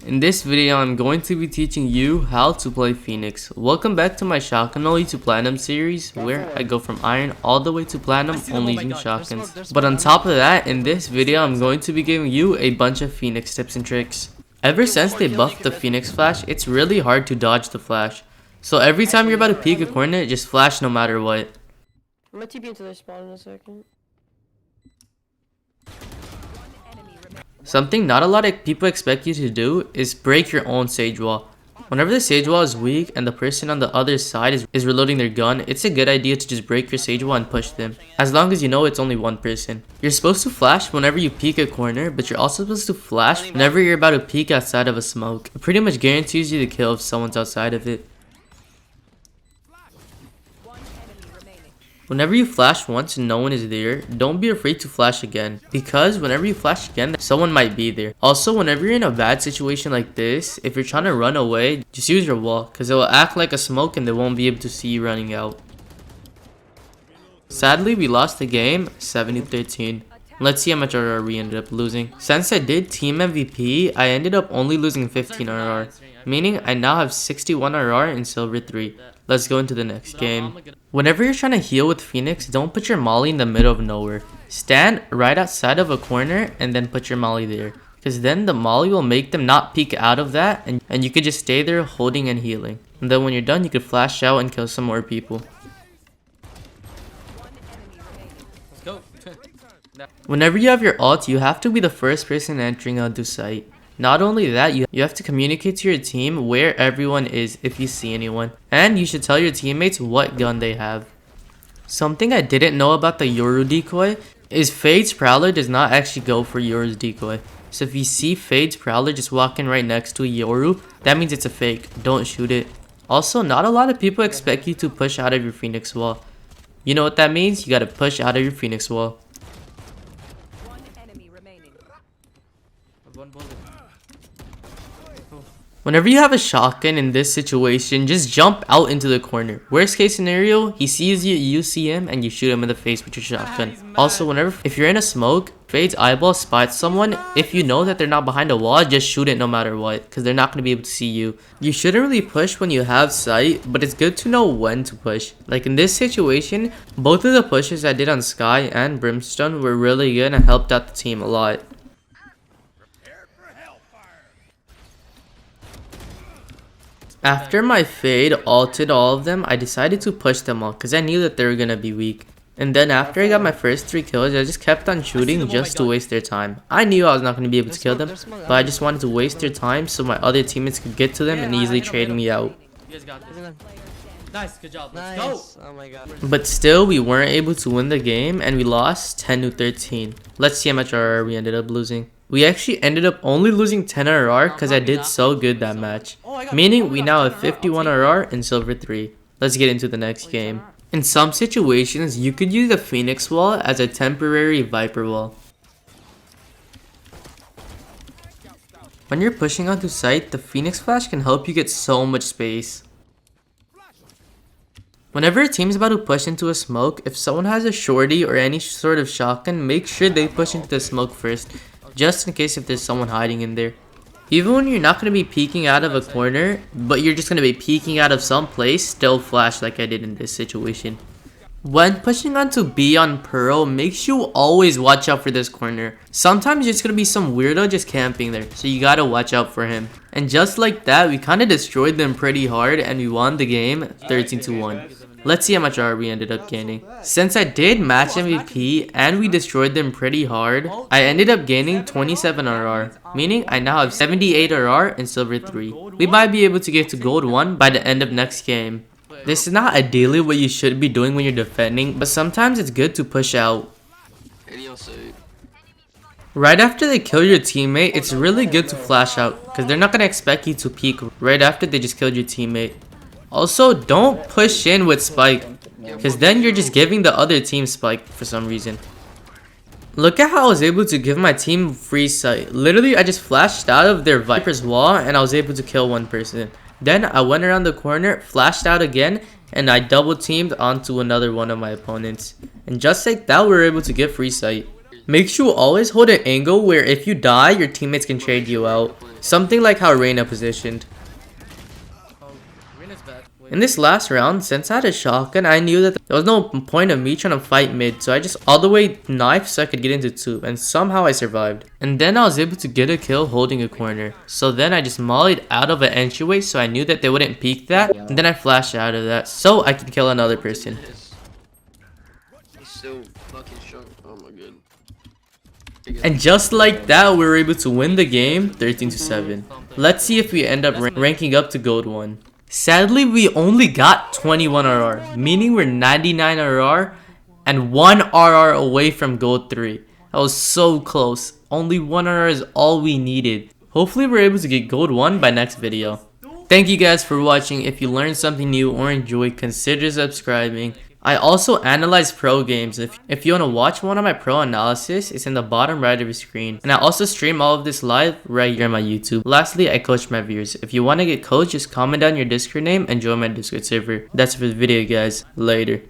In this video, I'm going to be teaching you how to play Phoenix. Welcome back to my shotgun only to platinum series, where I go from iron all the way to platinum only using shotguns. But on top of that, in this video, I'm going to be giving you a bunch of Phoenix tips and tricks. Ever since they buffed the Phoenix flash, it's really hard to dodge the flash. So every time you're about to peek a corner, just flash no matter what. I'm gonna TP into their spawn in a second. Something not a lot of people expect you to do is break your own sage wall. Whenever the sage wall is weak and the person on the other side is reloading their gun, it's a good idea to just break your sage wall and push them, as long as you know it's only one person. You're supposed to flash whenever you peek a corner, but you're also supposed to flash whenever you're about to peek outside of a smoke. It pretty much guarantees you the kill if someone's outside of it. Whenever you flash once and no one is there, don't be afraid to flash again, because whenever you flash again, someone might be there. Also, whenever you're in a bad situation like this, if you're trying to run away, just use your wall, because it will act like a smoke and they won't be able to see you running out. Sadly, we lost the game 70-13. Let's see how much RR we ended up losing. Since I did team MVP, I ended up only losing 15 RR, meaning I now have 61 RR in silver 3. Let's go into the next game. Whenever you're trying to heal with Phoenix, don't put your molly in the middle of nowhere. Stand right outside of a corner and then put your molly there, because then the molly will make them not peek out of that, and you could just stay there holding and healing. And then when you're done, you could flash out and kill some more people. Whenever you have your ult, you have to be the first person entering onto site. Not only that, you have to communicate to your team where everyone is if you see anyone. And you should tell your teammates what gun they have. Something I didn't know about the Yoru decoy is Fade's Prowler does not actually go for Yoru's decoy. So if you see Fade's Prowler just walking right next to a Yoru, that means it's a fake. Don't shoot it. Also, not a lot of people expect you to push out of your Phoenix wall. You know what that means? You gotta push out of your Phoenix wall. Whenever you have a shotgun in this situation, just jump out into the corner. Worst case scenario, he sees you, you see him, and you shoot him in the face with your shotgun. Also, if you're in a smoke, Fade's eyeball spots someone, if you know that they're not behind a wall, just shoot it no matter what, because they're not going to be able to see you. You shouldn't really push when you have sight, but it's good to know when to push. Like in this situation, both of the pushes I did on Sky and Brimstone were really good and helped out the team a lot. After my Fade ulted all of them, I decided to push them all because I knew that they were going to be weak. And then after I got my first 3 kills, I just kept on shooting just to waste their time. I knew I was not going to be able to kill them, but I just wanted to waste their time so my other teammates could get to them and easily trade me out. Nice, good job. Let's go. Oh my god. But still, we weren't able to win the game and we lost 10-13. Let's see how much RR we ended up losing. We actually ended up only losing 10 RR because I did so good that match. Meaning we now have 51 RR in silver 3. Let's get into the next game. In some situations, you could use the Phoenix wall as a temporary Viper wall. When you're pushing onto site, the Phoenix flash can help you get so much space. Whenever a team is about to push into a smoke, if someone has a shorty or any sort of shotgun, make sure they push into the smoke first, just in case if there's someone hiding in there. Even when you're not going to be peeking out of a corner, but you're just going to be peeking out of some place, still flash like I did in this situation. When pushing onto B on Pearl, make sure you always watch out for this corner. Sometimes there's going to be some weirdo just camping there, so you gotta watch out for him. And just like that, we kind of destroyed them pretty hard and we won the game 13-1. Let's see how much RR we ended up gaining. Since I did match MVP and we destroyed them pretty hard, I ended up gaining 27 RR, meaning I now have 78 RR in silver 3. We might be able to get to gold 1 by the end of next game. This is not ideally what you should be doing when you're defending, but sometimes it's good to push out. Right after they kill your teammate, it's really good to flash out, because they're not going to expect you to peek right after they just killed your teammate. Also, don't push in with Spike, because then you're just giving the other team Spike for some reason. Look at how I was able to give my team free sight. Literally, I just flashed out of their Viper's wall and I was able to kill one person. Then I went around the corner, flashed out again, and I double teamed onto another one of my opponents. And just like that, we were able to get free sight. Make sure you always hold an angle where if you die, your teammates can trade you out. Something like how Reyna positioned. In this last round, since I had a shotgun, I knew that there was no point of me trying to fight mid, so I just all the way knifed so I could get into 2, and somehow I survived. And then I was able to get a kill holding a corner. So then I just mollied out of an entryway so I knew that they wouldn't peek that, and then I flashed out of that so I could kill another person. He's so fucking strong. Oh my god. And just like that, we were able to win the game 13-7. Let's see if we end up ranking up to Gold 1. Sadly, we only got 21 RR, meaning we're 99 RR and 1 RR away from Gold 3. That was so close. Only 1 RR is all we needed. Hopefully we're able to get Gold 1 by next video. Thank you guys for watching. If you learned something new or enjoyed, consider subscribing. I also analyze pro games. If you want to watch one of my pro analysis, it's in the bottom right of your screen. And I also stream all of this live right here on my YouTube. Lastly, I coach my viewers. If you want to get coached, just comment down your Discord name and join my Discord server. That's it for the video, guys. Later.